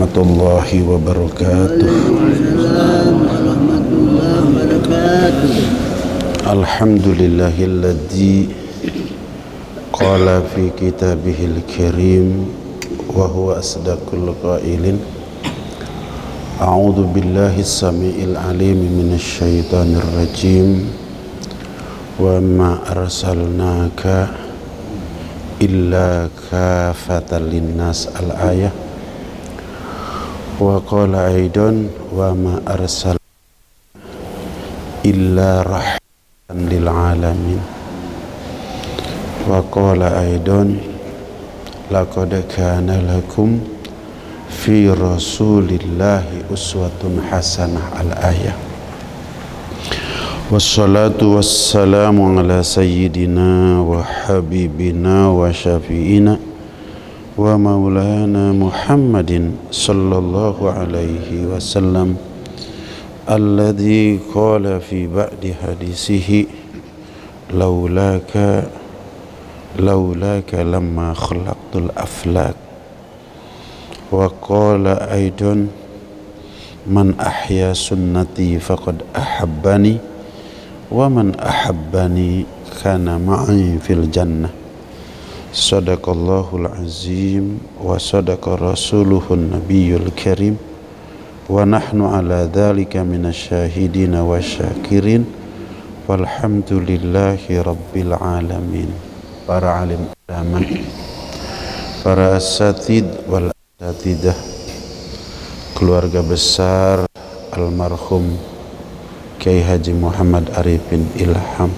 warahmatullahi wabarakatuh. Alhamdulillahilladzi qala fi kitabihil karim wa huwa asdaqul qailin. A'udzu billahi samiil alim minasy syaithanir rajim. Wa ma arsalnaka illa kafatan linnas al-ayah. Wa qala aidan wa ma arsal illa rahmatan lil alamin. Wa qala aidan laqad kana lakum fi rasulillahi uswatun hasanah al-ayah. Wassalatu wassalamu ala sayyidina wa habibina wa syafi'ina wa maulana Muhammadin sallallahu alaihi wasallam alladhi qala fi ba'di hadisihi laulaka lamma khalaqtul aflak. Wa qala aidan man ahya sunnati faqad ahabbani wa man ahabbani kana ma'i fil jannah. Sadaqallahul azim wa sadaqa rasuluhun nabiyyul karim wa nahnu ala dhalika minasyahidina wa syakirin walhamdulillahi rabbil alamin. Para alim ulama, para asatid wal asatidah, keluarga besar almarhum Kiai Haji Muhammad Arifin Ilham,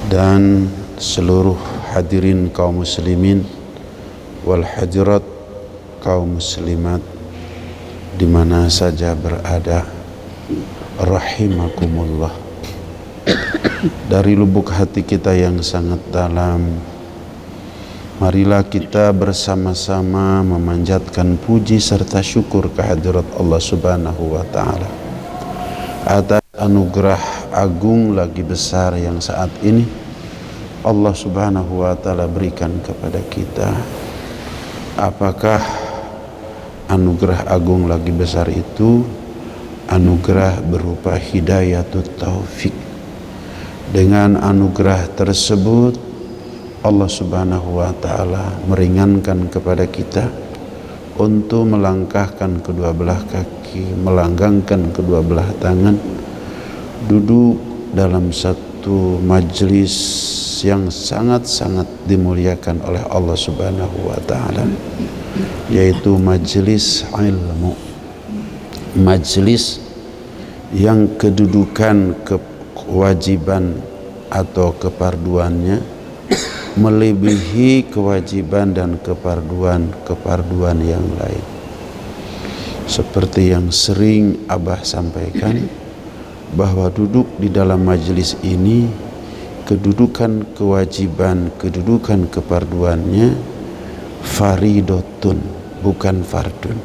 dan seluruh hadirin kaum muslimin wal hadirat kaum muslimat di mana saja berada, rahimakumullah. Dari lubuk hati kita yang sangat dalam, marilah kita bersama-sama memanjatkan puji serta syukur kehadirat Allah Subhanahu wa ta'ala atas anugerah agung lagi besar yang saat ini Allah Subhanahu wa ta'ala berikan kepada kita. Apakah anugerah agung lagi besar itu? Anugerah berupa hidayatut taufik. Dengan anugerah tersebut Allah Subhanahu wa ta'ala meringankan kepada kita untuk melangkahkan kedua belah kaki, melanggangkan kedua belah tangan, duduk dalam satu majlis yang sangat-sangat dimuliakan oleh Allah Subhanahu wa ta'ala, yaitu majlis ilmu, majlis yang kedudukan kewajiban atau keparduannya melebihi kewajiban dan keparduan yang lain. Seperti yang sering Abah sampaikan, bahwa duduk di dalam majelis ini, kedudukan kewajiban, kedudukan keparduannya faridotun, bukan fardun,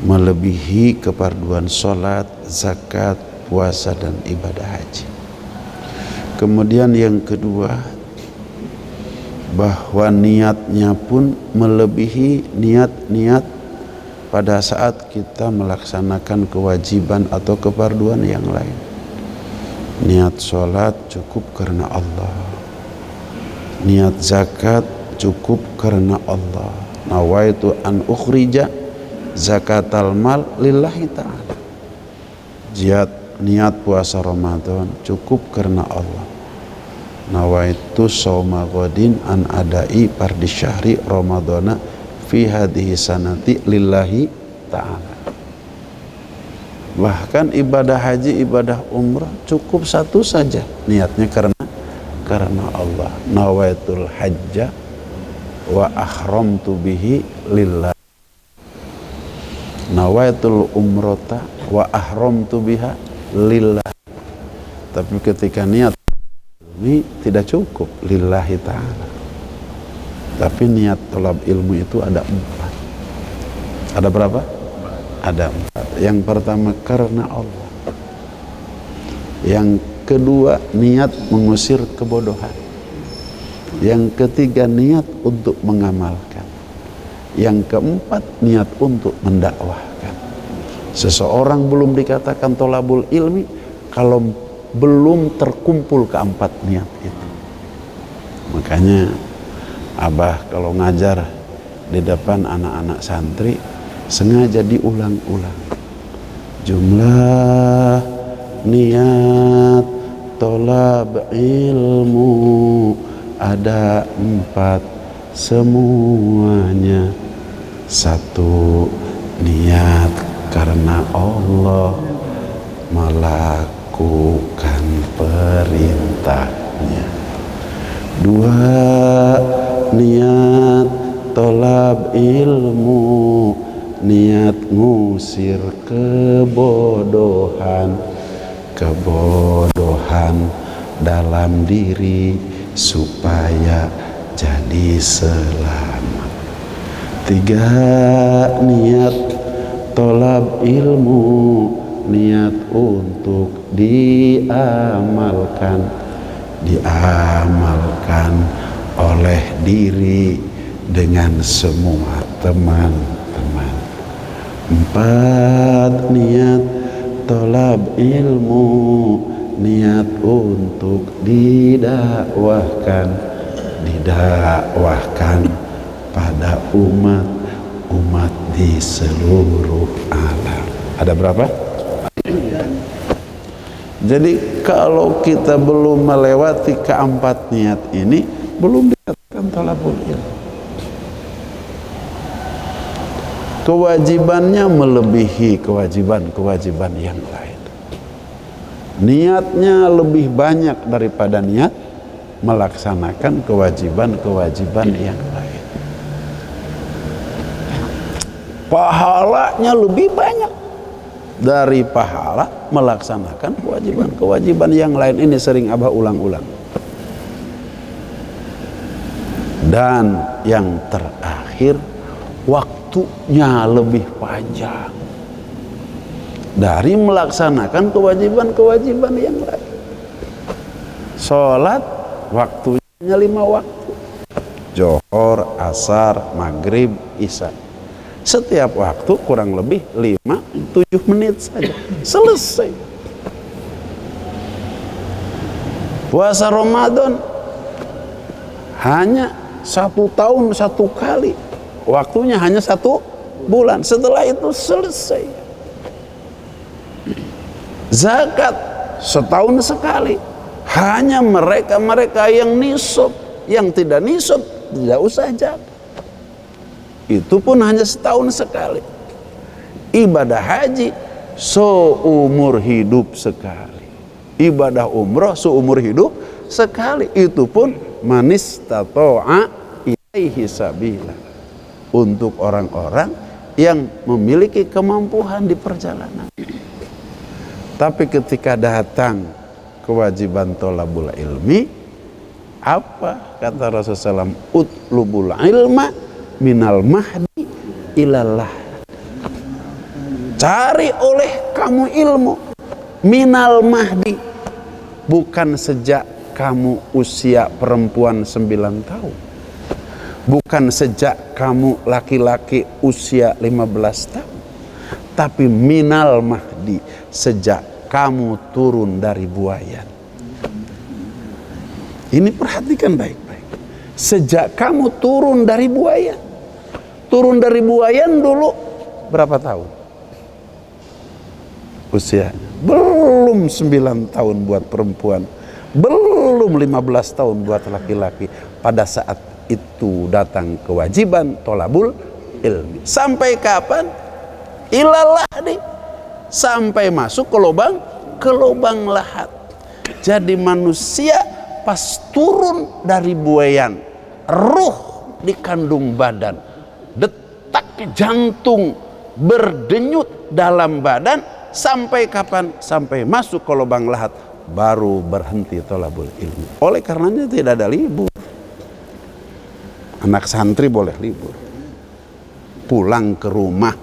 melebihi keparduan sholat, zakat, puasa, dan ibadah haji. Kemudian yang kedua, bahwa niatnya pun melebihi niat-niat pada saat kita melaksanakan kewajiban atau keparduan yang lain. Niat sholat cukup karena Allah, niat zakat cukup karena Allah. Nawaitu an ukhrija zakatal mal lillahi ta'ala. Niat puasa Ramadan cukup karena Allah. Nawaitu shauma ghadin an adai fardhi syahri ramadhana fi hadhihi sanati lillahi ta'ala. Bahkan ibadah haji, ibadah umrah cukup satu saja, niatnya karena Allah. Nawaitul hajja wa ahramtu bihi lillah. Nawaitul umrata wa ahramtu biha lillah. Tapi ketika niat ini tidak cukup lillahi ta'ala. Tapi niat tolab ilmu itu ada 4. Ada berapa? Ada 4. Yang pertama karena Allah. Yang kedua niat mengusir kebodohan. Yang ketiga niat untuk mengamalkan. Yang keempat, niat untuk mendakwahkan. Seseorang belum dikatakan tolabul ilmi kalau belum terkumpul keempat niat itu. Makanya Abah kalau ngajar di depan anak-anak santri sengaja diulang-ulang. Jumlah niat tolab ilmu ada 4 semuanya. 1, niat karena Allah melakukan perintahnya. 2, niat tolab ilmu, niat ngusir kebodohan dalam diri supaya jadi selamat. 3, niat tolab ilmu, niat untuk diamalkan oleh diri dengan semua teman-teman. 4, niat tolab ilmu, niat untuk didakwahkan pada umat di seluruh alam. Ada berapa? Jadi kalau kita belum melewati keempat niat ini, belum dikatakan tolabul ilmu. Kewajibannya melebihi kewajiban yang lain. Niatnya lebih banyak daripada niat melaksanakan kewajiban yang lain. Pahalanya lebih banyak dari pahala melaksanakan kewajiban yang lain. Ini sering Abah ulang-ulang. Dan yang terakhir, waktunya lebih panjang dari melaksanakan kewajiban yang lain. Sholat waktunya 5 waktu, Johor, Asar, Maghrib, Isya. Setiap waktu kurang lebih 5-7 menit saja selesai. Puasa Ramadan hanya 1 tahun 1 kali, waktunya hanya 1 bulan, setelah itu selesai. Zakat setahun sekali, hanya mereka yang nisab, yang tidak nisab tidak usah zakat. Itu pun hanya setahun sekali. Ibadah haji seumur hidup sekali. Ibadah umrah seumur hidup sekali. Itu pun manis tato'a ilaihi sabila, untuk orang-orang yang memiliki kemampuan di perjalanan. Tapi ketika datang kewajiban tolabul ilmi, apa kata Rasulullah SAW? Utlubul ilma minal mahdi ilallah. Cari oleh kamu ilmu minal mahdi, bukan sejak kamu usia perempuan 9 tahun, bukan sejak kamu laki-laki usia 15 tahun, tapi minal mahdi, sejak kamu turun dari buayan. Ini perhatikan baik-baik. Sejak kamu turun dari buayan. Turun dari buayan dulu berapa tahun? Usia belum 9 tahun buat perempuan, belum 15 tahun buat laki-laki. Pada saat itu datang kewajiban tolabul ilmi. Sampai kapan? Ilallah nih. Sampai masuk ke lubang lahat. Jadi manusia pas turun dari buayan, ruh dikandung badan, detak jantung berdenyut dalam badan. Sampai kapan? Sampai masuk ke lubang lahat, baru berhenti tolabul ilmi. Oleh karenanya tidak ada libur. Anak santri boleh libur, pulang ke rumah,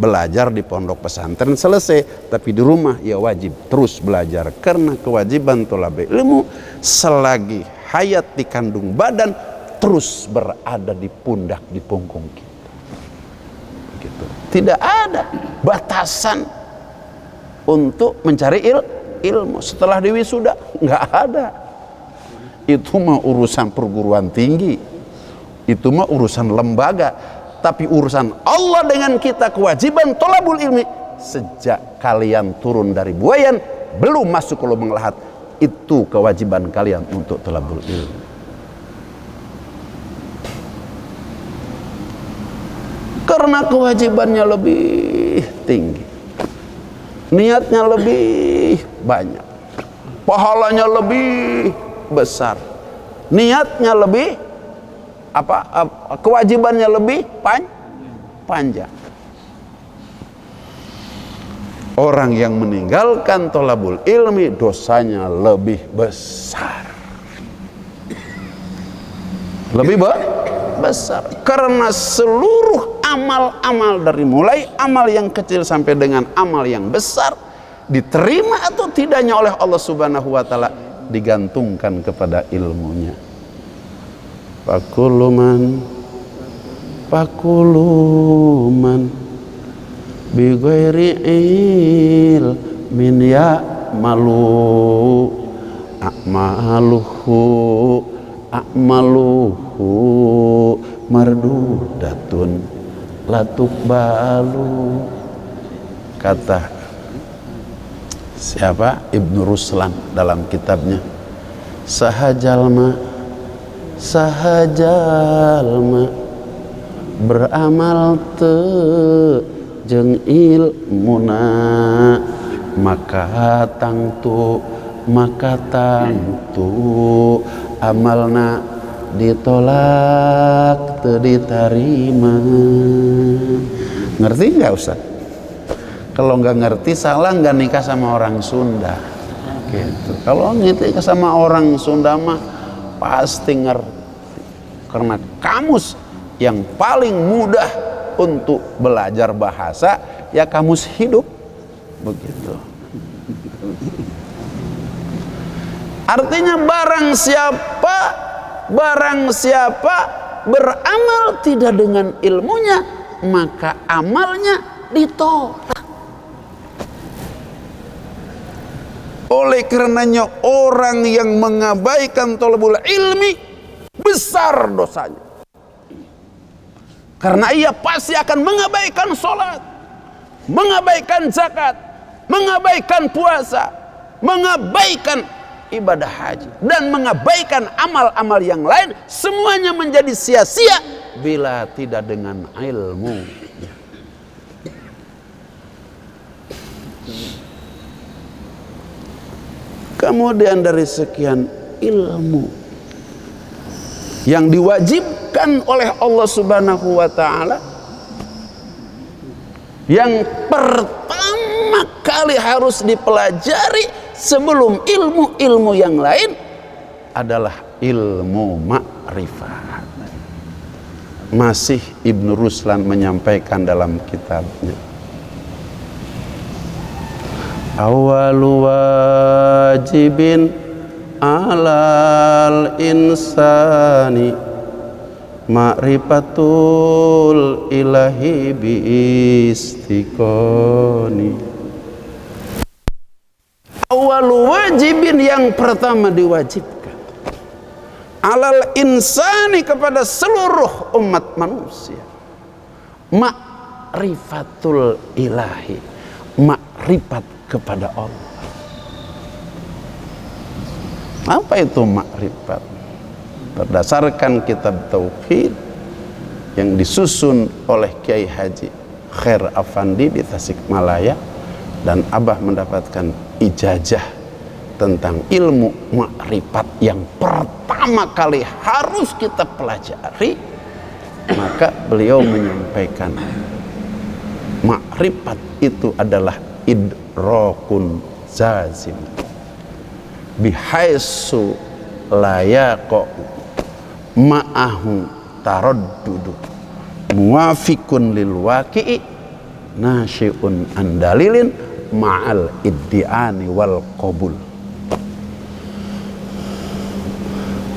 belajar di pondok pesantren selesai, tapi di rumah ya wajib terus belajar, karena kewajiban tolabul ilmu selagi hayat di kandung badan terus berada di pundak, di punggung kita. Begitu. Tidak ada batasan untuk mencari ilmu setelah diwisuda, nggak ada. Itu mah urusan perguruan tinggi, itu mah urusan lembaga. Tapi urusan Allah dengan kita, kewajiban thalabul ilmi, sejak kalian turun dari buayan belum masuk ke lubang lahat, itu kewajiban kalian untuk thalabul ilmi. Karena kewajibannya lebih tinggi, niatnya lebih banyak, pahalanya lebih besar, niatnya lebih kewajibannya lebih panjang. Orang yang meninggalkan thalabul ilmi dosanya lebih besar, lebih besar, karena seluruh amal-amal dari mulai amal yang kecil sampai dengan amal yang besar, diterima atau tidaknya oleh Allah Subhanahu wa taala digantungkan kepada ilmunya. Fakuluman bi ghairi ilmin ya'malu a'maluhu mardudatun latukbalu. Kata siapa? Ibnu Ruslan dalam kitabnya Sahajalma beramal teu jeung ilmuna, maka tangtu amalna ditolak teu ditarima. Ngerti nggak Ustaz? Kalau nggak ngerti salah nggak nikah sama orang Sunda gitu. Kalau nikah sama orang Sunda mah pasti ngerti, karena kamus yang paling mudah untuk belajar bahasa ya kamus hidup begitu. Artinya barang siapa beramal tidak dengan ilmunya, maka amalnya ditolak. Oleh karenanya orang yang mengabaikan thalabul ilmi besar dosanya, karena ia pasti akan mengabaikan sholat, mengabaikan zakat, mengabaikan puasa, mengabaikan ibadah haji, dan mengabaikan amal-amal yang lain. Semuanya menjadi sia-sia bila tidak dengan ilmu. Kemudian dari sekian ilmu yang diwajibkan oleh Allah Subhanahu wa taala, yang pertama kali harus dipelajari sebelum ilmu-ilmu yang lain adalah ilmu ma'rifat. Masih Ibnu Ruslan menyampaikan dalam kitabnya, awalu wajibin alal insani ma'rifatul ilahi bi istiqoni. Awalu wajibin, yang pertama diwajibkan, alal insani, kepada seluruh umat manusia, ma'rifatul ilahi, ma'rifat kepada Allah. Apa itu makrifat? Berdasarkan kitab tauhid yang disusun oleh Kiai Haji Khair Afandi di Tasikmalaya, dan Abah mendapatkan ijazah tentang ilmu makrifat yang pertama kali harus kita pelajari, maka beliau menyampaikan makrifat itu adalah idrakun zazim bihaisu layaqo ma'ahu taraddudu muwafiqun lil waqi'i nasyi'un andalilin ma'al iddi'ani wal qabul.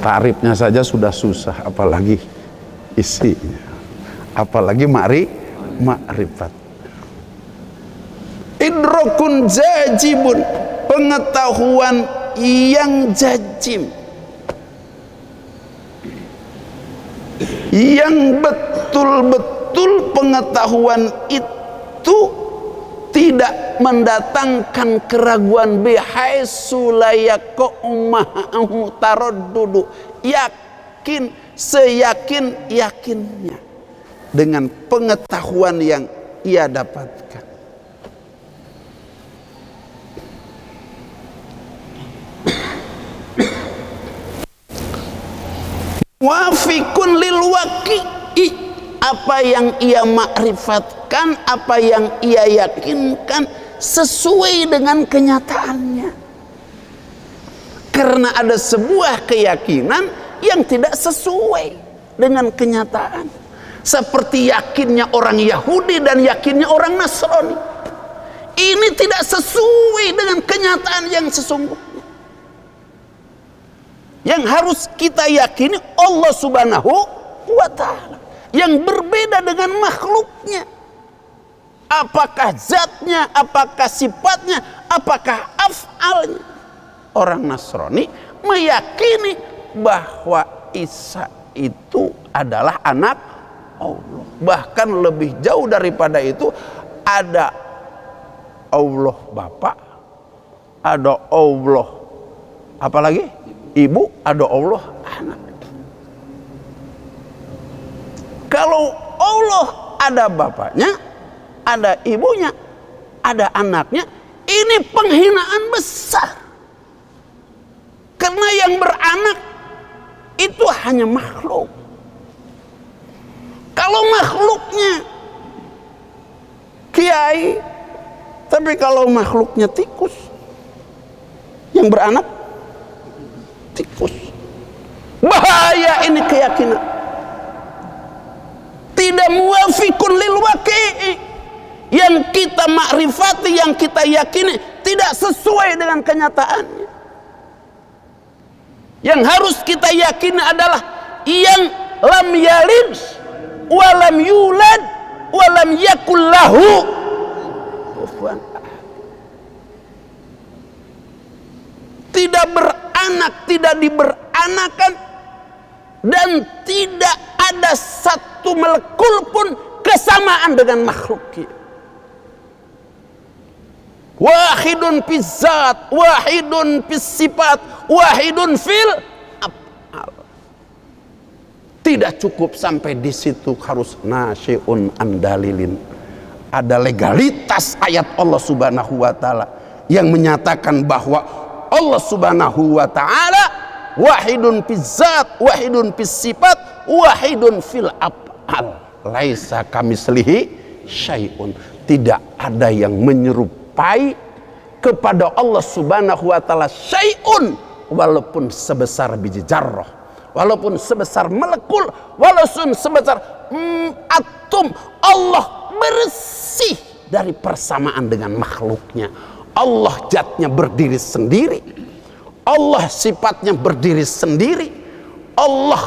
Tarifnya saja sudah susah, apalagi isinya, apalagi ma'rifat. Idrakun jajibun, pengetahuan yang jajim, yang betul-betul pengetahuan itu tidak mendatangkan keraguan, bihaitsu la yaqa'u taraddudu, yakin seyakin-yakinnya dengan pengetahuan yang ia dapatkan. Wafikun lil waqi'i, apa yang ia makrifatkan, apa yang ia yakinkan sesuai dengan kenyataannya. Karena ada sebuah keyakinan yang tidak sesuai dengan kenyataan, seperti yakinnya orang Yahudi dan yakinnya orang Nasrani. Ini tidak sesuai dengan kenyataan yang sesungguhnya. Yang harus kita yakini Allah Subhanahu wa ta'ala, yang berbeda dengan makhluknya. Apakah zatnya, apakah sifatnya, apakah af'alnya. Orang Nasrani meyakini bahwa Isa itu adalah anak Allah. Bahkan lebih jauh daripada itu, ada Allah Bapa, ada Allah apa lagi? Ibu, ada Allah anak. Kalau Allah ada bapaknya, ada ibunya, ada anaknya, ini penghinaan besar. Karena yang beranak itu hanya makhluk. Kalau makhluknya kiai, tapi kalau makhluknya tikus, yang beranak tikus. Bahaya ini keyakinan. Tidak muwafiqun lil waqi'i. Yang kita makrifati, yang kita yakini tidak sesuai dengan kenyataannya. Yang harus kita yakini adalah yang lam yalid wa lam yulad wa lam yakul lahu kufuwan ahad. Tidak beranak, tidak diberanakan, dan tidak ada satu molekul pun kesamaan dengan makhluk. Wahidun fil zat, wahidun fil sifat, wahidun fil af'al. Tidak cukup sampai di situ, harus nasyi'un an dalilin. Ada legalitas ayat Allah Subhanahu wa ta'ala yang menyatakan bahwa Allah Subhanahu wa ta'ala wahidun fil zat, wahidun fil sifat, wahidun fil af'al. Laisa kamislihi syai'un. Tidak ada yang menyerupai kepada Allah Subhanahu wa ta'ala syai'un, walaupun sebesar biji zarrah, walaupun sebesar molekul, walaupun sebesar atom. Allah bersih dari persamaan dengan makhluknya. Allah zatnya berdiri sendiri, Allah sifatnya berdiri sendiri, Allah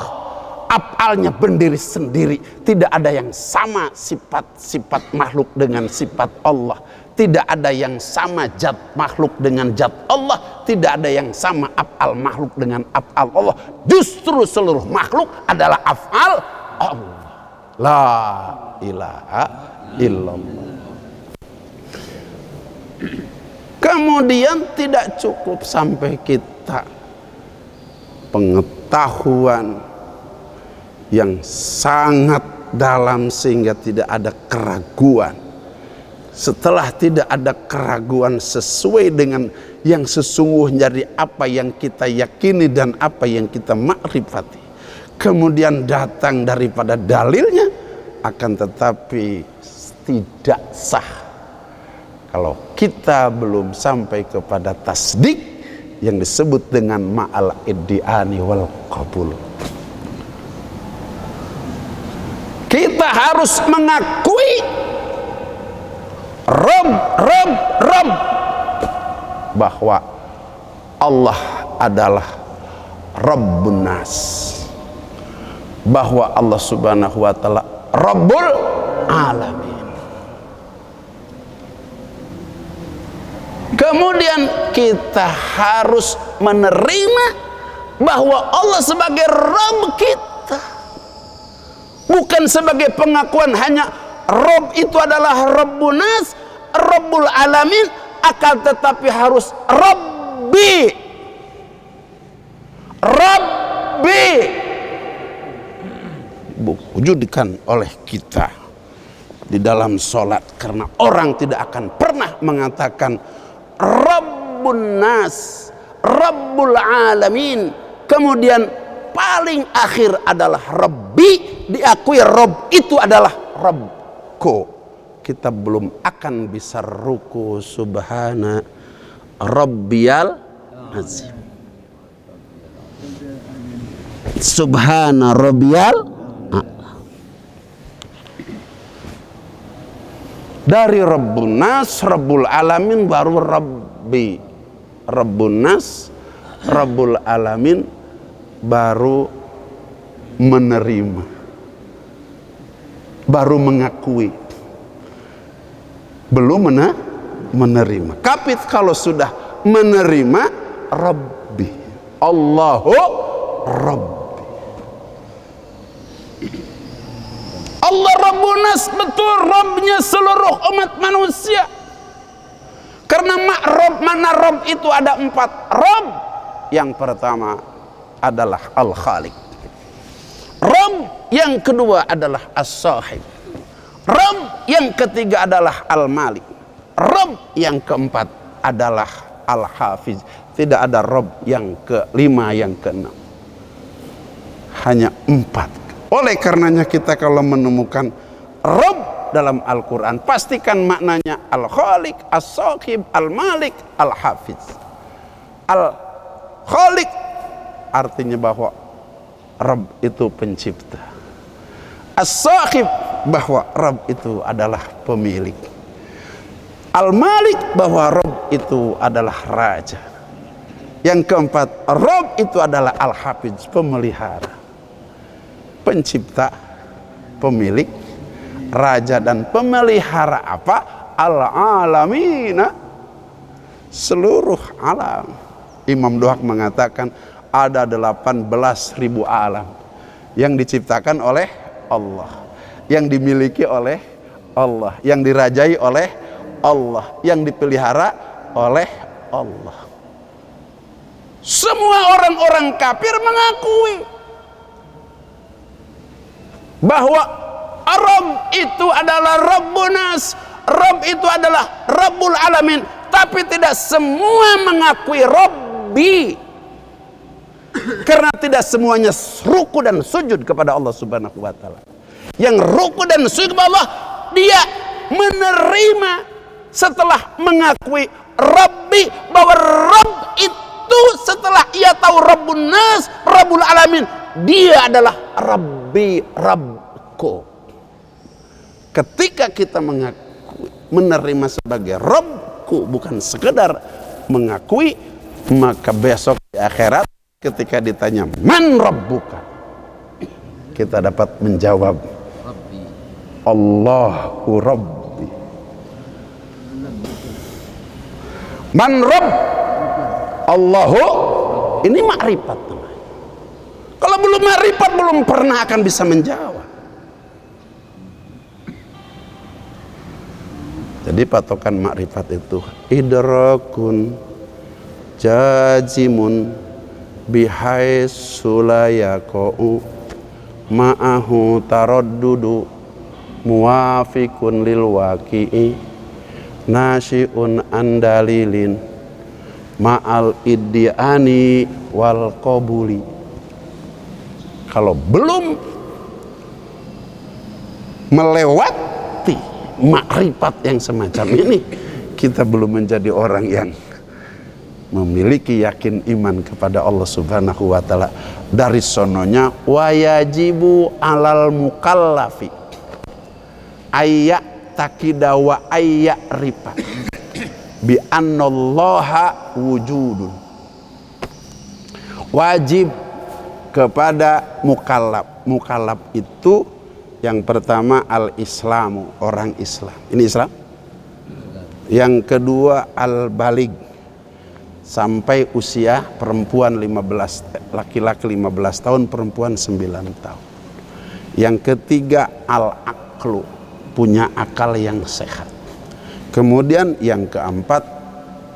af'alnya berdiri sendiri. Tidak ada yang sama sifat-sifat makhluk dengan sifat Allah. Tidak ada yang sama zat makhluk dengan zat Allah. Tidak ada yang sama af'al makhluk dengan af'al Allah. Justru seluruh makhluk adalah af'al Allah. La ilaha illallah. Kemudian tidak cukup sampai kita pengetahuan yang sangat dalam sehingga tidak ada keraguan. Setelah tidak ada keraguan sesuai dengan yang sesungguhnya dari apa yang kita yakini dan apa yang kita makrifati, kemudian datang daripada dalilnya, akan tetapi tidak sah kalau kita belum sampai kepada tasdik yang disebut dengan ma'al iddi'ani wal qabul. Kita harus mengakui Rabb bahwa Allah adalah Rabbun Nas, bahwa Allah Subhanahu wa ta'ala Rabbul Alamin. Kemudian kita harus menerima bahwa Allah sebagai Rabb kita, bukan sebagai pengakuan hanya Rabb itu adalah Rabbun Nas, Rabbul Alamin, akan tetapi harus Rabbi, Rabbi diwujudkan oleh kita di dalam sholat, karena orang tidak akan pernah mengatakan Rabbun Nas, Rabbul Alamin, kemudian paling akhir adalah Rabbi, diakui Rabb itu adalah Rabbku. Kita belum akan bisa ruku subhana Rabbiyal Azim, subhana Rabbiyal. Dari Rabbun Nas, Rabbul Alamin, baru Rabbi. Rabbun Nas, Rabbul Alamin, baru menerima, baru mengakui, belum menerima. Tapi kalau sudah menerima, Rabbi, Allahu Rabbi, Allah Rabbun Nas, betul Rabbnya seluruh umat manusia. Karena makna Rabb itu ada 4 Rabb. Yang pertama adalah Al-Khaliq, Rabb yang kedua adalah As-Sahib, Rabb yang ketiga adalah Al-Malik, Rabb yang keempat adalah Al-Hafiz. Tidak ada Rabb yang kelima, yang keenam, hanya 4. Oleh karenanya kita kalau menemukan Rabb dalam Al-Quran, pastikan maknanya Al-Khaliq, As-Sahib, Al-Malik, Al-Hafiz. Al-Khaliq artinya bahwa Rabb itu pencipta. As-Sahib bahwa Rabb itu adalah pemilik. Al-Malik bahwa Rabb itu adalah raja. Yang keempat, Rabb itu adalah Al-Hafiz, pemelihara, pencipta, pemilik, raja, dan pemelihara apa? Al-alamina, seluruh alam. Imam Duhak mengatakan ada 18.000 alam yang diciptakan oleh Allah, yang dimiliki oleh Allah, yang dirajai oleh Allah, yang dipelihara oleh Allah. Semua orang-orang kafir mengakui bahwa Rabb itu adalah Rabbun Nas, Rabb itu adalah Rabbul Alamin, tapi tidak semua mengakui Rabbi, karena tidak semuanya ruku dan sujud kepada Allah Subhanahu wa Ta'ala. Yang ruku dan sujud kepada Allah, dia menerima setelah mengakui Rabbi, bahwa Rabb itu setelah ia tahu Rabbun Nas, Rabbul Alamin, dia adalah Rabbi, Rabbku. Ketika kita mengakui, menerima sebagai Rabbku, bukan sekedar mengakui, maka besok di akhirat ketika ditanya man Rabbuka, kita dapat menjawab Allahu Rabbi. Man Rabb, Allahu, ini makrifat. Kalau belum makrifat, belum pernah akan bisa menjawab. Jadi patokan makrifat itu idrakun jazimun bihaitsu la yaqa'u ma'ahu taraddudu muwafiqun lil waqi'i nasyi'un an dalilin ma'al iddiani wal qabuli. Kalau belum melewati makrifat yang semacam ini, kita belum menjadi orang yang memiliki yakin iman kepada Allah Subhanahu wa Ta'ala. Dari sononya wayajibu alal mukallafi ayyak takida wa ayyak rifa bi annallaha wujudun. Wajib kepada mukallaf. Mukallaf itu yang pertama al-islamu, orang Islam. Ini Islam? Yang kedua al-balig, sampai usia perempuan 15, laki-laki 15 tahun, perempuan 9 tahun. Yang ketiga al-aqlu, punya akal yang sehat. Kemudian yang keempat,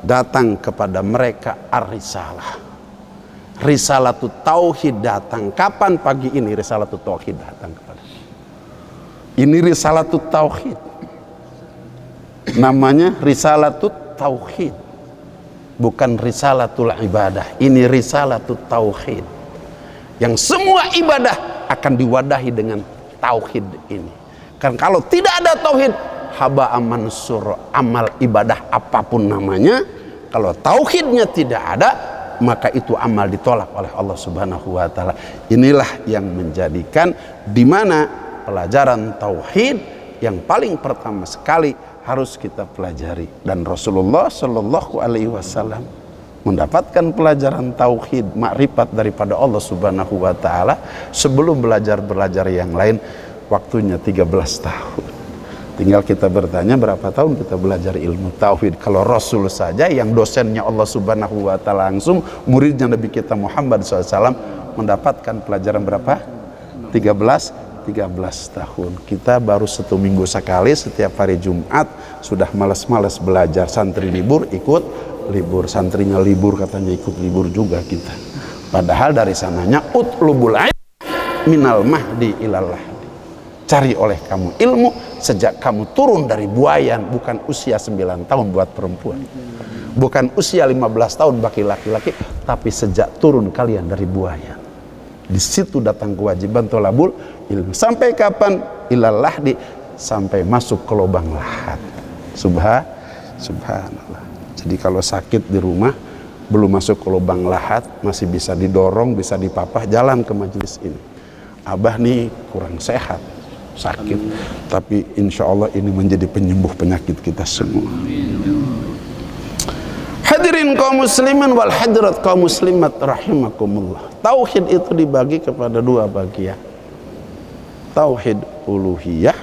datang kepada mereka ar-risalah, risalatut tauhid datang. Kapan pagi ini risalatut tauhid datang kepada? Ini risalatut tauhid, namanya risalatut tauhid, bukan risalatul ibadah. Ini risalatut tauhid, yang semua ibadah akan diwadahi dengan tauhid ini. Kan kalau tidak ada tauhid, haba amansur, amal ibadah apapun namanya, kalau tauhidnya tidak ada, maka itu amal ditolak oleh Allah Subhanahu wa taala. Inilah yang menjadikan di mana pelajaran tauhid yang paling pertama sekali harus kita pelajari, dan Rasulullah Shallallahu Alaihi Wasallam mendapatkan pelajaran tauhid makrifat daripada Allah Subhanahu wa taala sebelum belajar yang lain. Waktunya 13 tahun. Tinggal kita bertanya berapa tahun kita belajar ilmu tauhid. Kalau Rasul saja yang dosennya Allah Subhanahu wa taala langsung, muridnya Nabi kita Muhammad SAW, mendapatkan pelajaran berapa? 13 tahun. Kita baru 1 minggu sekali, setiap hari Jumat. Sudah malas-malas belajar. Santri libur, ikut libur. Santrinya libur, katanya ikut libur juga kita. Padahal dari sananya utlubul ilm minal mahdi ilallah, cari oleh kamu ilmu sejak kamu turun dari buayan. Bukan usia 9 tahun buat perempuan, bukan usia 15 tahun bagi laki-laki, tapi sejak turun kalian dari buayan. Di situ datang kewajiban tolabul ilmu. Sampai kapan? Ilallah, sampai masuk ke lubang lahat. Subhanallah. Jadi kalau sakit di rumah, belum masuk ke lubang lahat, masih bisa didorong, bisa dipapah, jalan ke majelis ini. Abah nih kurang sehat, sakit, tapi insya Allah ini menjadi penyembuh penyakit kita semua. Hadirin kaum muslimin wal hadirat kaum muslimat rahimakumullah. Tauhid itu dibagi kepada 2 bagian, tauhid uluhiyah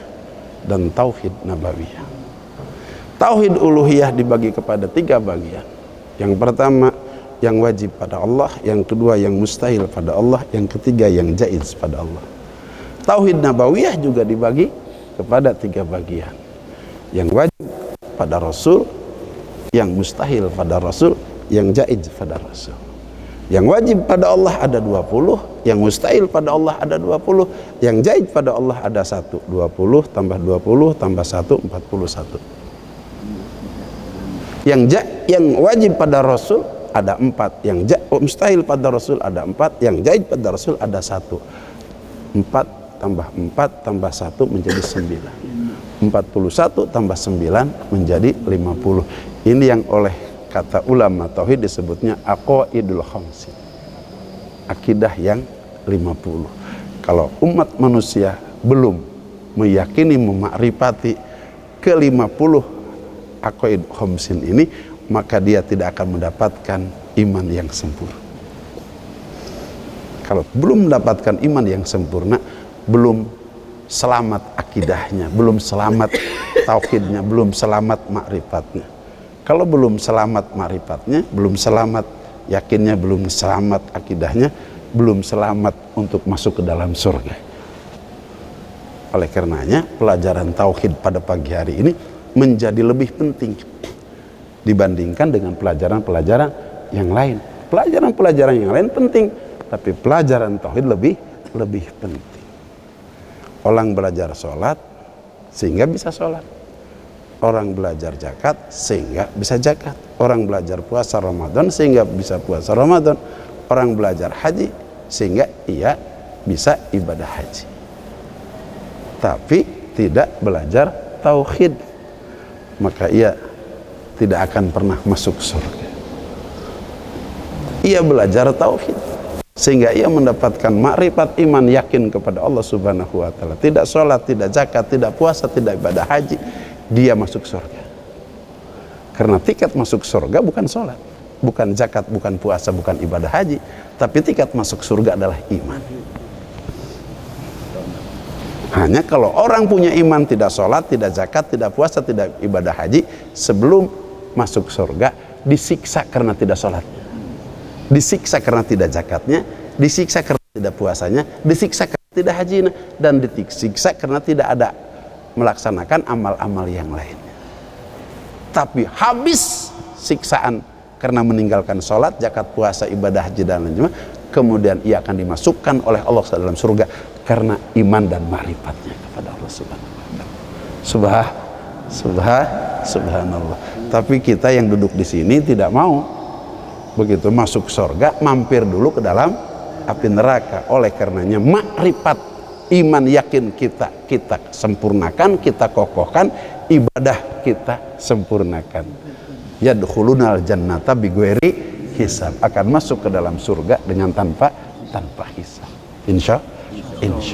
dan tauhid nabawiyah. Tauhid uluhiyah dibagi kepada 3 bagian. Yang pertama yang wajib pada Allah, yang kedua yang mustahil pada Allah, yang ketiga yang jaiz pada Allah. Tauhid nabawiyah juga dibagi kepada 3 bagian. Yang wajib pada Rasul, yang mustahil pada Rasul, yang jaiz pada Rasul. Yang wajib pada Allah ada 20, yang mustahil pada Allah ada 20, yang jaiz pada Allah ada 1. 20 tambah 20 tambah 1, 41. Yang wajib pada Rasul ada 4, yang mustahil pada Rasul ada 4, yang jaiz pada Rasul ada 1. 4 tambah 4 tambah 1 menjadi 9. 41 tambah 9 menjadi 50. Ini yang oleh kata ulama tauhid disebutnya aqaidul khamsin, akidah yang 50. Kalau umat manusia belum meyakini, memakrifati ke-50 aqaid khamsin ini, maka dia tidak akan mendapatkan iman yang sempurna. Kalau belum mendapatkan iman yang sempurna, belum selamat akidahnya, belum selamat tauhidnya, belum selamat makrifatnya. Kalau belum selamat makrifatnya, belum selamat yakinnya, belum selamat akidahnya, belum selamat untuk masuk ke dalam surga. Oleh karenanya pelajaran tauhid pada pagi hari ini menjadi lebih penting dibandingkan dengan pelajaran-pelajaran yang lain. Pelajaran-pelajaran yang lain penting, tapi pelajaran tauhid lebih penting. Orang belajar sholat sehingga bisa sholat, orang belajar zakat sehingga bisa zakat, orang belajar puasa Ramadan sehingga bisa puasa Ramadan, orang belajar haji sehingga ia bisa ibadah haji. Tapi tidak belajar tauhid, maka ia tidak akan pernah masuk surga. Ia belajar tauhid sehingga ia mendapatkan makrifat iman, yakin kepada Allah Subhanahu wa taala. Tidak sholat, tidak zakat, tidak puasa, tidak ibadah haji, dia masuk surga. Karena tiket masuk surga bukan sholat, bukan zakat, bukan puasa, bukan ibadah haji, tapi tiket masuk surga adalah iman. Hanya kalau orang punya iman, tidak sholat, tidak zakat, tidak puasa, tidak ibadah haji, sebelum masuk surga disiksa karena tidak sholatnya, disiksa karena tidak zakatnya, disiksa karena tidak puasanya, disiksa karena tidak hajinya, dan disiksa karena tidak ada melaksanakan amal-amal yang lainnya. Tapi habis siksaan karena meninggalkan sholat, zakat, puasa, ibadah haji dan lain-lain, kemudian ia akan dimasukkan oleh Allah dalam surga karena iman dan ma'rifatnya kepada Allah Subhanahu wa ta'ala. Subhanallah. Tapi kita yang duduk di sini tidak mau begitu masuk surga mampir dulu ke dalam api neraka. Oleh karenanya ma'rifat, iman, yakin kita sempurnakan, kita kokohkan, ibadah kita sempurnakan. Yadkhulunal jannata bighairi hisab, akan masuk ke dalam surga dengan tanpa hisab. Insya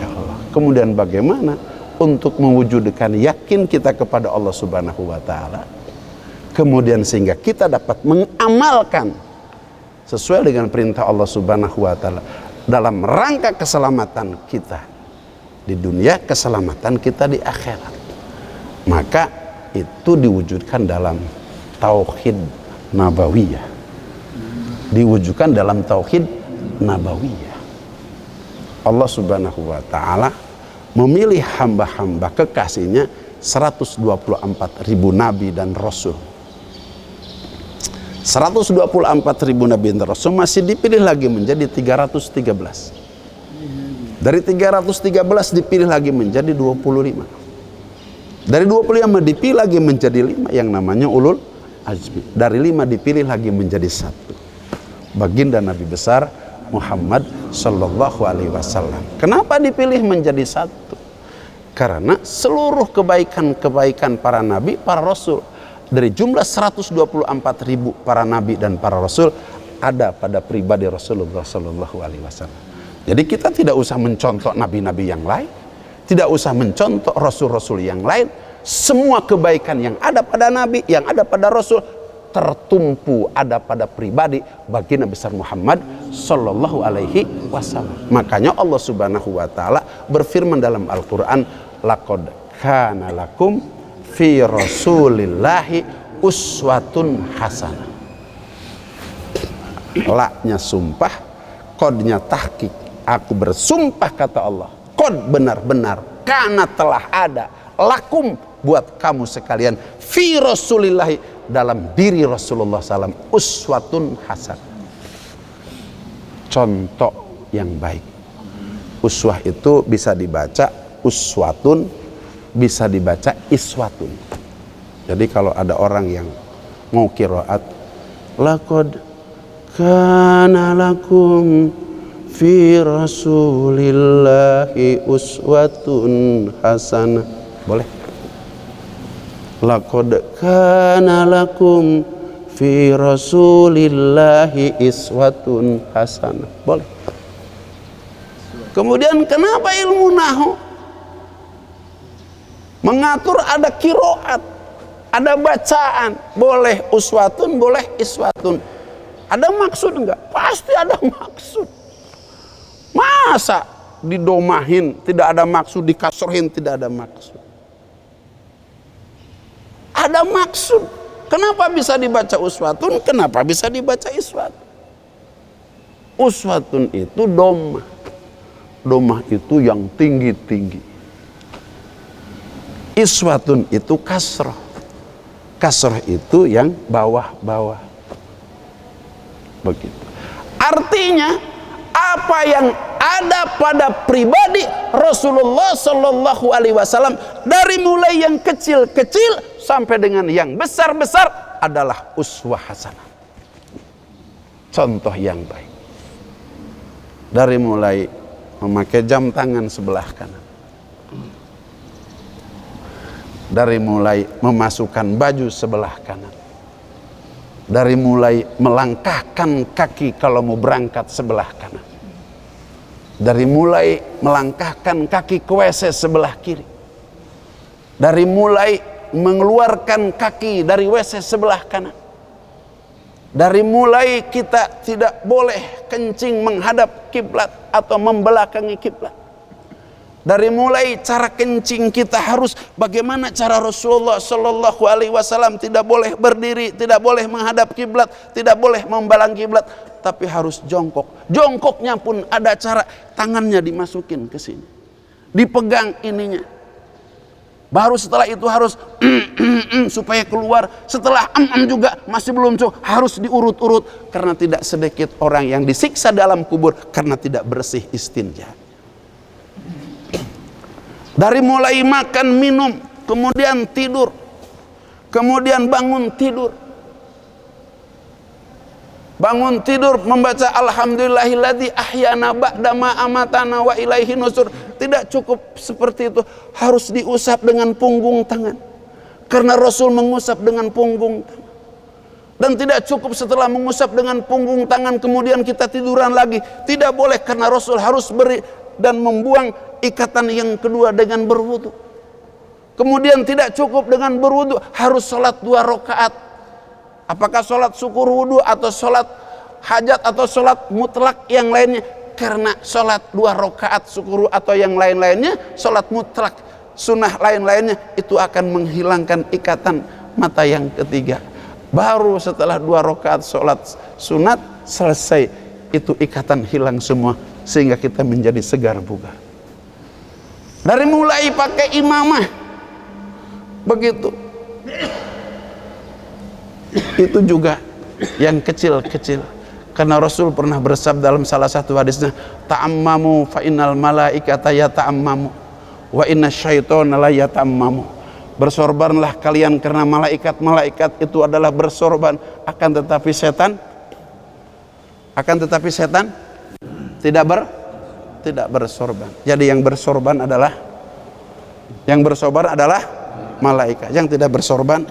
Allah. Kemudian bagaimana untuk mewujudkan yakin kita kepada Allah Subhanahu wa ta'ala, kemudian sehingga kita dapat mengamalkan sesuai dengan perintah Allah Subhanahu wa ta'ala dalam rangka keselamatan kita di dunia, keselamatan kita di akhirat. Maka itu diwujudkan dalam tauhid nabawiyah, diwujudkan dalam tauhid nabawiyah. Allah Subhanahu wa ta'ala memilih hamba-hamba kekasihnya 124.000 nabi dan rasul. 124.000 nabi dan rasul masih dipilih lagi menjadi 313. Dari 313 dipilih lagi menjadi 25. Dari 25 dipilih lagi menjadi 5 yang namanya ulul azmi. Dari 5 dipilih lagi menjadi 1, baginda Nabi besar Muhammad sallallahu alaihi wasallam. Kenapa dipilih menjadi 1? Karena seluruh kebaikan-kebaikan para nabi, para rasul, dari jumlah 124.000 para nabi dan para rasul ada pada pribadi Rasulullah sallallahu alaihi wasallam. Jadi kita tidak usah mencontoh nabi-nabi yang lain, tidak usah mencontoh rasul-rasul yang lain. Semua kebaikan yang ada pada nabi, yang ada pada rasul, tertumpu ada pada pribadi baginda besar Muhammad sallallahu alaihi wasallam. Makanya Allah Subhanahu wa ta'ala berfirman dalam Al-Qur'an, laqad kana lakum fi rasulillahi uswatun hasanah. La-nya sumpah, qadnya tahqiq. Aku bersumpah kata Allah, qad benar-benar, kana telah ada, lakum buat kamu sekalian, fi rasulillahi dalam diri Rasulullah SAW, uswatun hasan, contoh yang baik. Uswah itu bisa dibaca uswatun, bisa dibaca iswatun. Jadi kalau ada orang yang mau qiraat laqad kana lakum fi rasulillahi uswatun hasanah, boleh. Laqad kana lakum fi rasulillahi iswatun hasanah, boleh. Kemudian kenapa ilmu nahwu mengatur ada qiraat, ada bacaan, boleh uswatun, boleh iswatun. Ada maksud enggak? Pasti ada maksud. Masa didomahin tidak ada maksud, dikasrohin tidak ada maksud? Ada maksud. Kenapa bisa dibaca uswatun? Kenapa bisa dibaca iswatun? Uswatun itu domah. Domah itu yang tinggi-tinggi. Iswatun itu kasroh. Kasroh itu yang bawah-bawah. Begitu. Artinya apa yang ada pada pribadi Rasulullah Sallallahu Alaihi Wasallam dari mulai yang kecil-kecil sampai dengan yang besar-besar adalah uswah hasanah, contoh yang baik. Dari mulai memakai jam tangan sebelah kanan, dari mulai memasukkan baju sebelah kanan, dari mulai melangkahkan kaki kalau mau berangkat sebelah kanan, dari mulai melangkahkan kaki ke WC sebelah kiri, dari mulai mengeluarkan kaki dari WC sebelah kanan, dari mulai kita tidak boleh kencing menghadap kiblat atau membelakangi kiblat, Dari mulai cara kencing kita harus bagaimana cara Rasulullah Shallallahu Alaihi Wasallam, tidak boleh berdiri, tidak boleh menghadap kiblat, tidak boleh membalang kiblat, tapi harus jongkok. Jongkoknya pun ada cara, tangannya dimasukin ke sini, dipegang ininya. Baru setelah itu harus supaya keluar. Setelah juga masih belum cukup, harus diurut-urut, karena tidak sedikit orang yang disiksa dalam kubur karena tidak bersih istinja. Dari mulai makan, minum, kemudian tidur, kemudian bangun tidur. Bangun tidur membaca alhamdulillahilladzi ahyana ba'da ma amatana wa ilaihi nusur. Tidak cukup seperti itu, harus diusap dengan punggung tangan. Karena Rasul mengusap dengan punggung tangan. Dan tidak cukup setelah mengusap dengan punggung tangan kemudian kita tiduran lagi. Tidak boleh, karena Rasul harus beri dan membuang ikatan yang kedua dengan berwudu. Kemudian tidak cukup dengan berwudu, harus sholat 2 rakaat. Apakah sholat syukur wudu atau sholat hajat atau sholat mutlak yang lainnya? Karena sholat 2 rakaat syukur atau yang lain-lainnya, sholat mutlak sunnah lain-lainnya, itu akan menghilangkan ikatan mata yang ketiga. Baru setelah 2 rakaat sholat sunat selesai, itu ikatan hilang semua, sehingga kita menjadi segar bugar. Dari mulai pakai imamah begitu, itu juga yang kecil-kecil. Karena Rasul pernah bersabda dalam salah satu hadisnya, ta'ammamu fa innal malaikata yata'ammamu wa inna syaitana la yata'ammamu. Bersorbanlah kalian karena malaikat itu adalah bersorban, akan tetapi setan tidak bersorban. Jadi yang bersorban adalah malaikat, yang tidak bersorban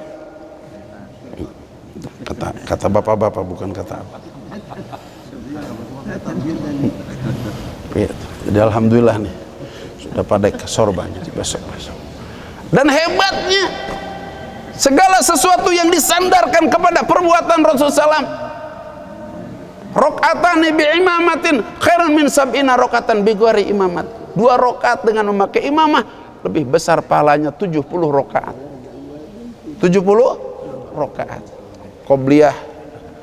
kata bapak-bapak, bukan kata apa. Jadi alhamdulillah nih sudah pada kesorbannya besok-besok. Dan hebatnya segala sesuatu yang disandarkan kepada perbuatan Rasulullah SAW. Rokatani bi imamatin khairan min sab'ina rokatan bi ghairi imamat. 2 rakaat dengan memakai imamah lebih besar pahalanya 70 rakaat. 70 rakaat. Qobliyah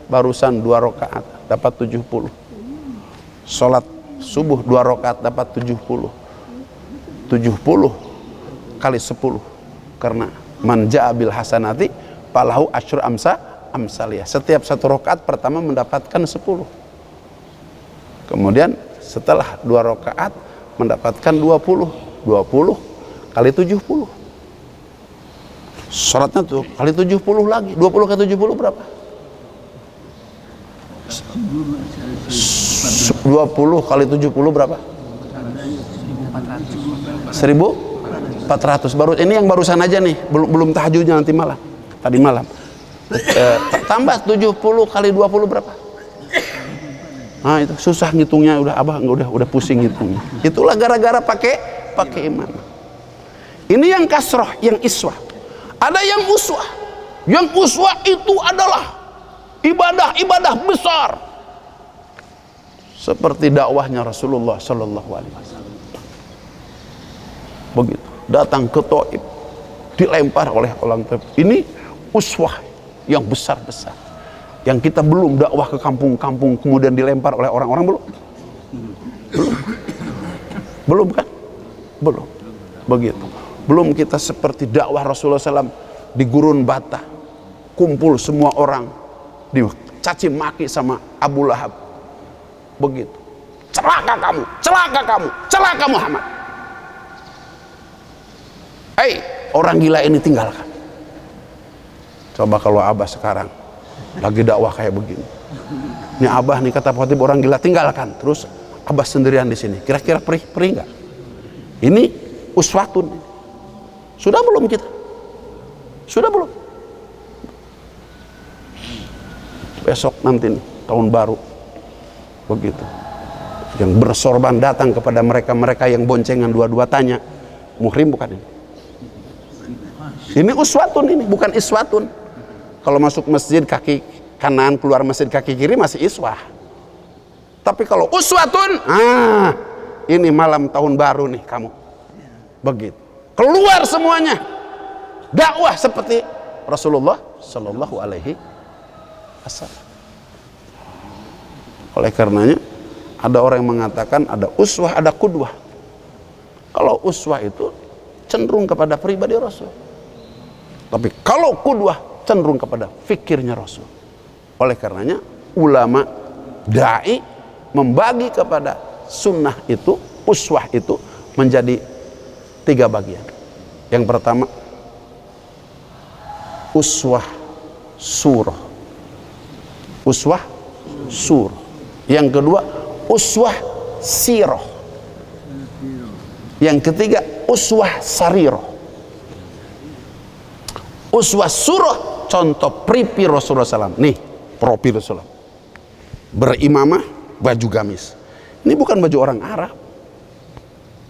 barusan 2 rakaat dapat 70. Salat subuh 2 rakaat dapat 70. 70 kali 10, karena man ja'a bil hasanati falahu asyru amsaliyah. Setiap 1 rakaat pertama mendapatkan 10. Kemudian setelah 2 rakaat mendapatkan 20. 20 kali 70. Salatnya tuh kali 70 lagi. 20 kali 70 berapa? 20 kali 70 berapa? 1.400. Baru ini yang barusan aja nih, belum tahajudnya nanti malam. Tadi malam. Tambah 70 kali 20 berapa? Nah, itu susah ngitungnya, udah pusing ngitungnya. Itulah gara-gara pakai imam. Ini yang kasroh, yang iswah. Ada yang uswah. Yang uswah itu adalah ibadah besar. Seperti dakwahnya Rasulullah Sallallahu Alaihi Wasallam. Begitu, datang ke Taif, dilempar oleh orang Taif. Ini uswah yang besar-besar. Yang kita belum dakwah ke kampung-kampung kemudian dilempar oleh orang-orang, belum kan? Belum. Begitu. Belum kita seperti dakwah Rasulullah SAW di Gurun Bata, kumpul semua orang dicaci maki sama Abu Lahab. Begitu. Celaka kamu, celaka kamu, celaka Muhammad. Hei, orang gila ini tinggalkan. Coba kalau Abah sekarang lagi dakwah kayak begini. Ini Abah nih kata khotib orang gila, tinggalkan. Terus Abah sendirian di sini. Kira-kira perih enggak? Ini uswatun. Sudah belum kita? Sudah belum? Besok nanti nih, tahun baru. Begitu. Yang bersorban datang kepada mereka yang boncengan dua-dua, tanya, muhrim bukan ini? Ini uswatun, ini bukan iswatun. Kalau masuk masjid kaki kanan, keluar masjid kaki kiri masih iswah. Tapi kalau uswatun, ini malam tahun baru nih kamu. Begitu. Keluar semuanya. Dakwah seperti Rasulullah Shallallahu Alaihi Wasallam. Oleh karenanya ada orang yang mengatakan ada uswah, ada qudwah. Kalau uswah itu cenderung kepada pribadi Rasul. Tapi kalau qudwah cenderung kepada fikirnya Rasul. Oleh karenanya ulama dai membagi kepada sunnah itu, uswah itu menjadi 3 bagian. Yang pertama uswah surah. Uswah surah. Yang kedua uswah sirah. Yang ketiga uswah sarirah. Uswah surah contoh pripi Rasulullah SAW. Nih profil Rasulullah, berimamah, baju gamis. Ini bukan baju orang Arab.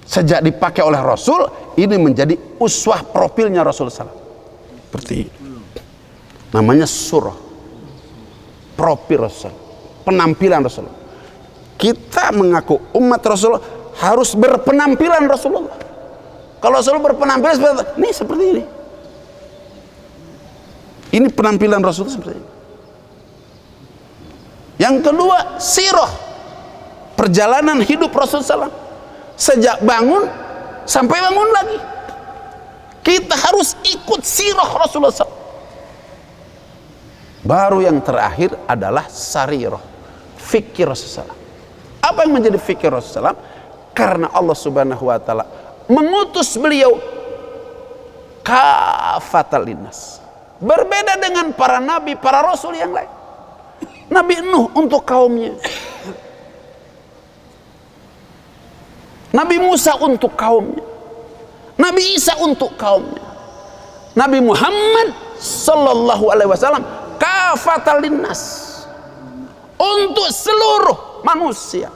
Sejak dipakai oleh Rasul, ini menjadi uswah profilnya Rasulullah SAW. Seperti ini. Namanya surah, profil Rasul, penampilan Rasulullah. Kita mengaku umat Rasulullah harus berpenampilan Rasulullah. Kalau Rasulullah berpenampilan seperti ini. Ini penampilan Rasulullah seperti ini. Yang kedua sirah, perjalanan hidup Rasulullah SAW. Sejak bangun sampai bangun lagi, kita harus ikut sirah Rasulullah SAW. Baru yang terakhir adalah sarirah, fikir Rasulullah SAW. Apa yang menjadi fikir Rasulullah SAW? Karena Allah Subhanahu wa Ta'ala mengutus beliau kafatal linnas. Berbeda dengan para nabi, para rasul yang lain. Nabi Nuh untuk kaumnya, Nabi Musa untuk kaumnya, Nabi Isa untuk kaumnya, Nabi Muhammad Sallallahu Alaihi Wasallam kafatal linnas, untuk seluruh manusia.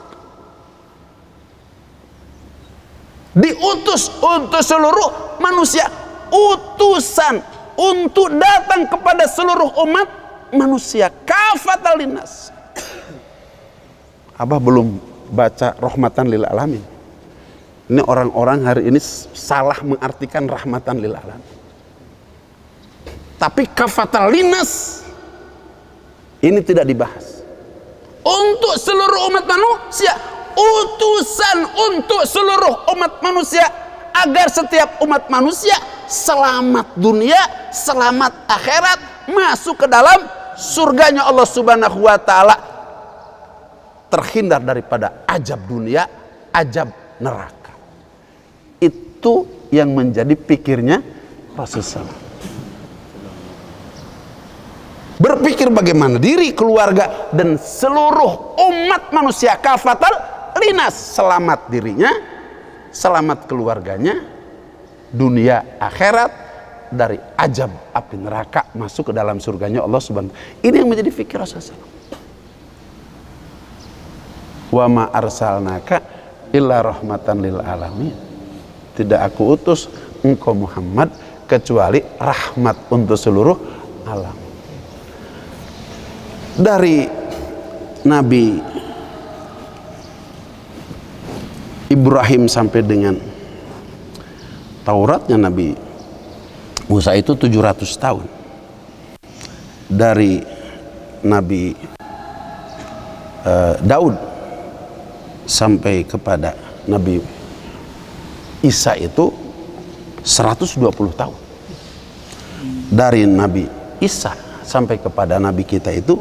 Diutus untuk seluruh manusia, utusan untuk datang kepada seluruh umat manusia, kafatal linnas. Abah belum baca rahmatan lil alamin. Ini orang-orang hari ini salah mengartikan rahmatan lil alamin. Tapi kafatal linnas ini tidak dibahas. Untuk seluruh umat manusia, utusan untuk seluruh umat manusia, agar setiap umat manusia selamat dunia, selamat akhirat, masuk ke dalam surganya Allah Subhanahu wa Ta'ala, terhindar daripada azab dunia, azab neraka. Itu yang menjadi pikirnya Rasulullah. Berpikir bagaimana diri, keluarga, dan seluruh umat manusia kafatal linas, selamat dirinya, selamat keluarganya, dunia akhirat, dari azab api neraka, masuk ke dalam surganya Allah Subhanahu. Ini yang menjadi fikir Rasulullah. Wa ma arsalnaka illa rahmatan lil alamin. Tidak aku utus engkau Muhammad kecuali rahmat untuk seluruh alam. Dari Nabi Ibrahim sampai dengan Tauratnya Nabi Musa itu 700 tahun. Dari Nabi Daud sampai kepada Nabi Isa itu 120 tahun. Dari Nabi Isa sampai kepada Nabi kita itu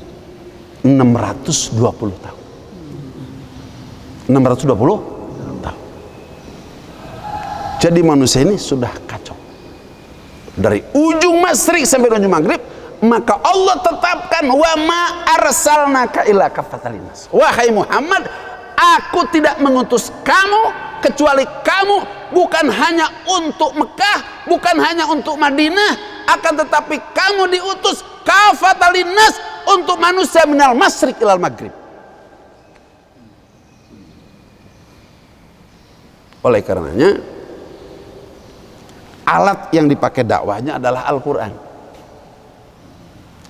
620 tahun. 620 tahun. Jadi manusia ini sudah kacau. Dari ujung masyrik sampai ujung maghrib, maka Allah tetapkan wa ma arsalnaka illa kafatal linnas. Wahai Muhammad, aku tidak mengutus kamu kecuali kamu bukan hanya untuk Mekah, bukan hanya untuk Madinah, akan tetapi kamu diutus kafatal linnas, untuk manusia minal masyrik ilal maghrib. Oleh karenanya alat yang dipakai dakwahnya adalah Al-Quran.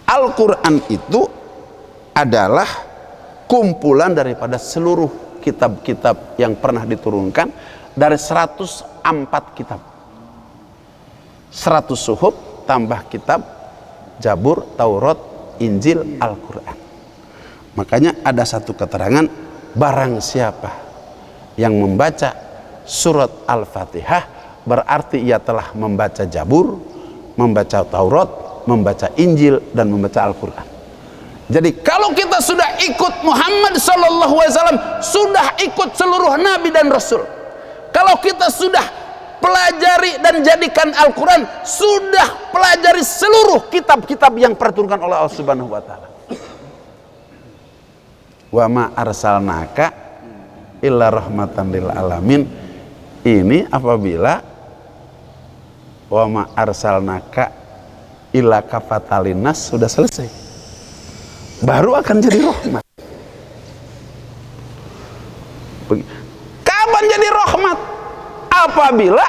Al-Quran itu adalah kumpulan daripada seluruh kitab-kitab yang pernah diturunkan dari 104 kitab. 100 suhuf tambah kitab Zabur, Taurat, Injil, Al-Quran. Makanya ada satu keterangan, barang siapa yang membaca surat Al-Fatihah berarti ia telah membaca Zabur, membaca Taurat, membaca Injil, dan membaca Al-Quran. Jadi kalau kita sudah ikut Muhammad SAW, sudah ikut seluruh Nabi dan Rasul. Kalau kita sudah pelajari dan jadikan Al-Quran, sudah pelajari seluruh kitab-kitab yang perturunkan oleh Allah Subhanahu wa Ta'ala. Wa ma arsalnaka illa rahmatan lil alamin. Ini apabila wa ma arsalnaka illa kafatalinas sudah selesai, baru akan jadi rahmat. Kapan jadi rahmat? Apabila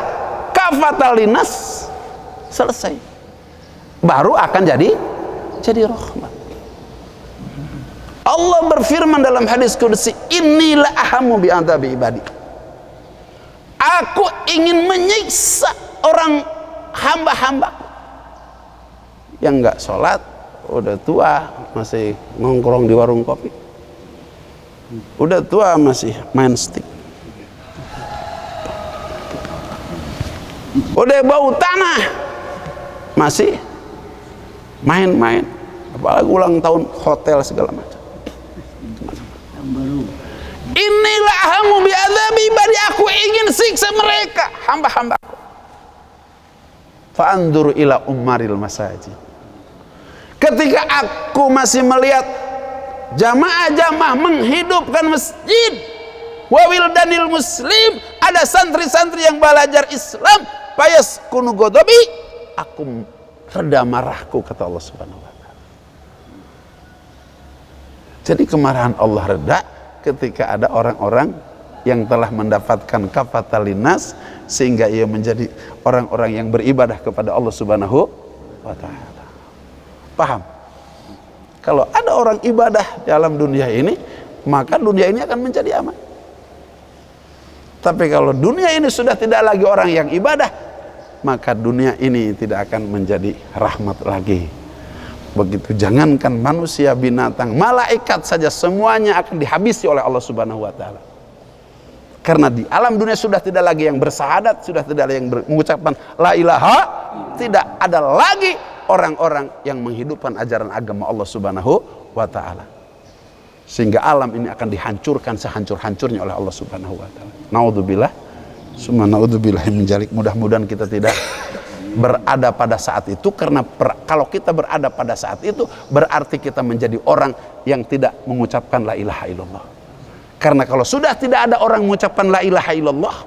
kafatalinas selesai, baru akan jadi rahmat. Allah berfirman dalam hadis qudsi, inilah ahamu bi adzabi ibadi. Aku ingin menyiksa orang hamba-hambaku yang enggak sholat, udah tua masih nongkrong di warung kopi, udah tua masih main stick, udah bau tanah masih main-main, apalagi ulang tahun hotel segala macam. Inilah ahamu bi'adzabi ibadi, aku ingin siksa mereka hamba-hambaku. Fa'andur ila ummaril masajid. Ketika aku masih melihat jamaah-jamaah menghidupkan masjid, wawil danil muslim, ada santri-santri yang belajar Islam, payas kunu godobi, aku reda marahku, kata Allah Subhanahu wa Ta'ala. Jadi kemarahan Allah reda ketika ada orang-orang yang telah mendapatkan kafatalinas, sehingga ia menjadi orang-orang yang beribadah kepada Allah Subhanahu wa Ta'ala. Paham? Kalau ada orang ibadah dalam dunia ini, maka dunia ini akan menjadi aman. Tapi kalau dunia ini sudah tidak lagi orang yang ibadah, maka dunia ini tidak akan menjadi rahmat lagi. Begitu, jangankan manusia, binatang, malaikat saja semuanya akan dihabisi oleh Allah Subhanahu wa Ta'ala. Karena di alam dunia sudah tidak lagi yang bersahadat, sudah tidak lagi yang mengucapkan la ilaha, tidak ada lagi orang-orang yang menghidupkan ajaran agama Allah Subhanahu wa Ta'ala. Sehingga alam ini akan dihancurkan sehancur-hancurnya oleh Allah Subhanahu wa Ta'ala. Naudzubillah, summa naudzubillah min dzalik. Mudah-mudahan kita tidak berada pada saat itu, karena kalau kita berada pada saat itu berarti kita menjadi orang yang tidak mengucapkan la ilaha illallah. Karena kalau sudah tidak ada orang mengucapkan la ilaha illallah,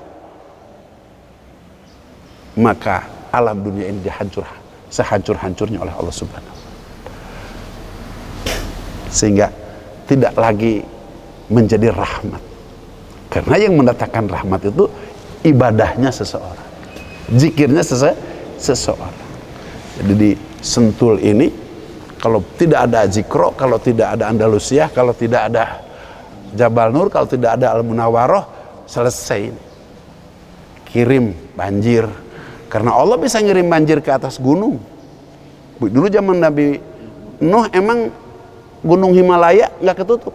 maka alam dunia ini dihancurkan sehancur-hancurnya oleh Allah Subhanahu wa Ta'ala. Sehingga tidak lagi menjadi rahmat. Karena yang mendatangkan rahmat itu ibadahnya seseorang, zikirnya seseorang. Jadi di Sentul ini, kalau tidak ada zikro, kalau tidak ada Andalusia, kalau tidak ada Jabal Nur, kalau tidak ada Al-Munawwaroh, selesai. Kirim banjir. Karena Allah bisa ngirim banjir ke atas gunung. Dulu zaman Nabi Nuh emang gunung Himalaya nggak ketutup.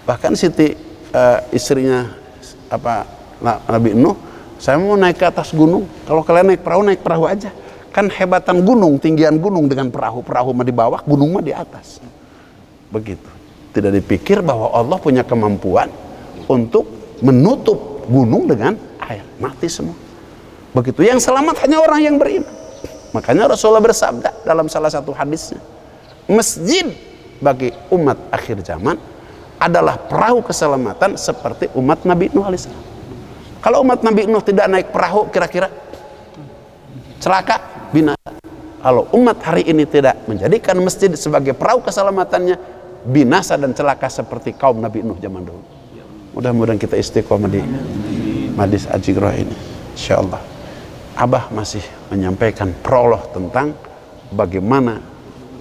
Bahkan Siti istrinya Nabi Nuh, saya mau naik ke atas gunung. Kalau kalian naik perahu aja. Kan hebatan gunung, tinggian gunung dengan perahu mah di bawah, gunung mah di atas. Begitu. Tidak dipikir bahwa Allah punya kemampuan untuk menutup gunung dengan air, mati semua. Begitu. Yang selamat hanya orang yang beriman. Makanya Rasulullah bersabda dalam salah satu hadisnya, masjid bagi umat akhir zaman adalah perahu keselamatan seperti umat Nabi Nuh alaihissalam. Kalau umat Nabi Nuh tidak naik perahu, kira-kira celaka, binasa. Kalau umat hari ini tidak menjadikan masjid sebagai perahu keselamatannya, binasa dan celaka seperti kaum Nabi Nuh zaman dulu. Mudah-mudahan kita istiqomah di Majlis Ajigroh ini, insyaallah. Abah masih menyampaikan prolog tentang bagaimana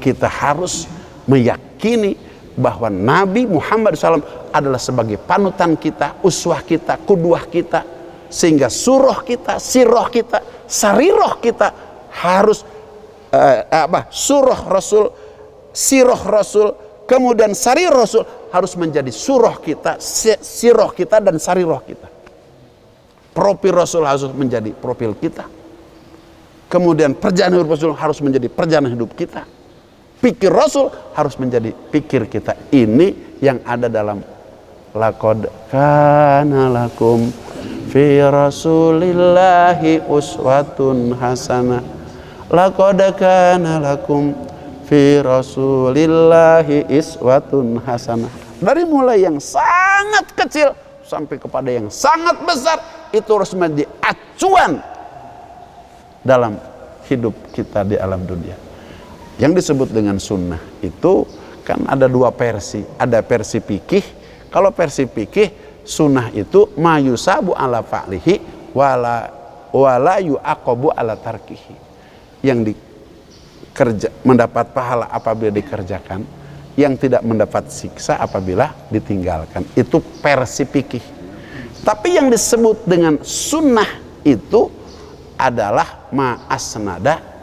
kita harus meyakini bahwa Nabi Muhammad SAW adalah sebagai panutan kita, uswah kita, kudwah kita, sehingga surah kita, sirah kita, sariroh kita harus surah Rasul, sirah Rasul, kemudian sariroh Rasul harus menjadi surah kita, sirah kita, dan sariroh kita. Profil Rasul harus menjadi profil kita. Kemudian perjalanan hidup Rasul harus menjadi perjalanan hidup kita. Pikir Rasul harus menjadi pikir kita. Ini yang ada dalam laqad kana lakum fi rasulillahi uswatun hasanah. Laqad kana lakum fi rasulillahi iswatun hasanah. Dari mulai yang sangat kecil sampai kepada yang sangat besar, itu harus menjadi acuan dalam hidup kita di alam dunia. Yang disebut dengan sunnah itu kan ada dua versi. Ada versi fikih. Kalau versi fikih, sunnah itu mayusabu ala fa'lihi wala yu'aqabu ala tarkihi. Yang mendapat pahala apabila dikerjakan, yang tidak mendapat siksa apabila ditinggalkan. Itu versi fikih. Tapi yang disebut dengan sunnah itu adalah ma'asnada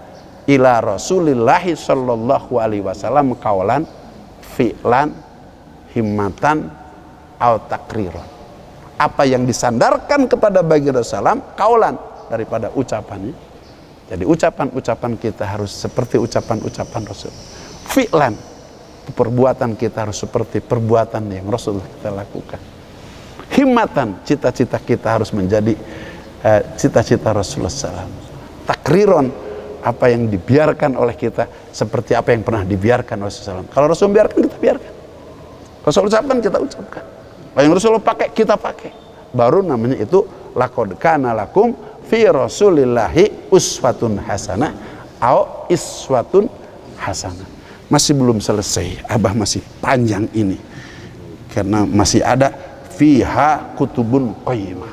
ila Rasulillahi sallallahu alaihi wasallam kaulan, fi'lan, himmatan, au takriron. Apa yang disandarkan kepada baginda Rasulullah kaulan, daripada ucapannya. Jadi ucapan-ucapan kita harus seperti ucapan-ucapan Rasul. Fi'lan, perbuatan kita harus seperti perbuatan yang Rasulullah kita lakukan. Himmatan, cita-cita kita harus menjadi cita-cita Rasulullah SAW. Takriron, apa yang dibiarkan oleh kita seperti apa yang pernah dibiarkan oleh Rasulullah SAW. Kalau Rasul biarkan, kita biarkan. Rasul ucapkan, kita ucapkan. Kalau yang Rasul pakai, kita pakai. Baru namanya itu laqad kana lakum fi rasulillahi uswatun hasanah au iswatun hasanah. Masih belum selesai, Abah masih panjang ini. Karena masih ada fiha kutubun qayyimah.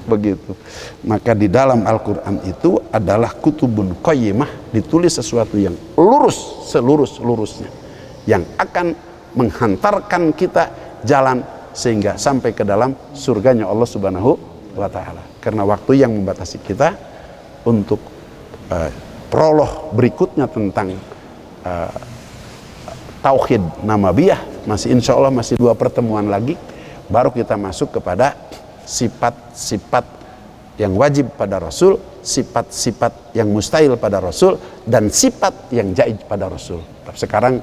Begitu. Maka di dalam Al-Quran itu adalah kutubun qayyimah, ditulis sesuatu yang lurus, selurus-lurusnya, yang akan menghantarkan kita jalan sehingga sampai ke dalam surganya Allah Subhanahu wa Ta'ala. Karena waktu yang membatasi kita untuk prolog berikutnya tentang tauhid nabawiyah, masih insya Allah masih 2 pertemuan lagi, baru kita masuk kepada sifat-sifat yang wajib pada Rasul, sifat-sifat yang mustahil pada Rasul, dan sifat yang jaiz pada Rasul. Tapi sekarang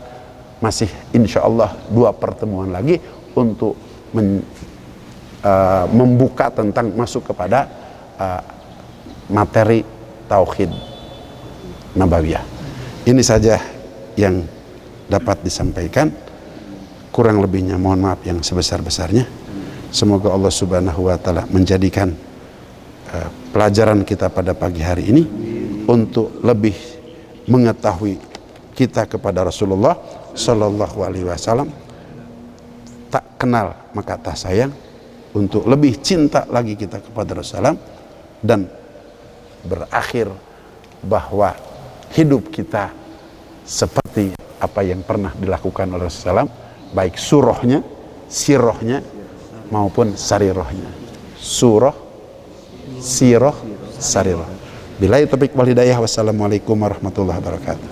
masih insya Allah 2 pertemuan lagi untuk membuka tentang masuk kepada materi tauhid nabawiyah. Ini saja yang dapat disampaikan. Kurang lebihnya mohon maaf yang sebesar-besarnya. Semoga Allah Subhanahu wa Ta'ala menjadikan pelajaran kita pada pagi hari ini untuk lebih mengetahui kita kepada Rasulullah Sallallahu Alaihi Wasallam. Tak kenal maka tak sayang, untuk lebih cinta lagi kita kepada Rasulullah, dan berakhir bahwa hidup kita seperti apa yang pernah dilakukan oleh Rasulullah, baik surahnya, sirahnya, maupun sarirohnya. Surah, sirah, sariroh. Billahi taufiq wal hidayah. Wassalamualaikum warahmatullahi wabarakatuh.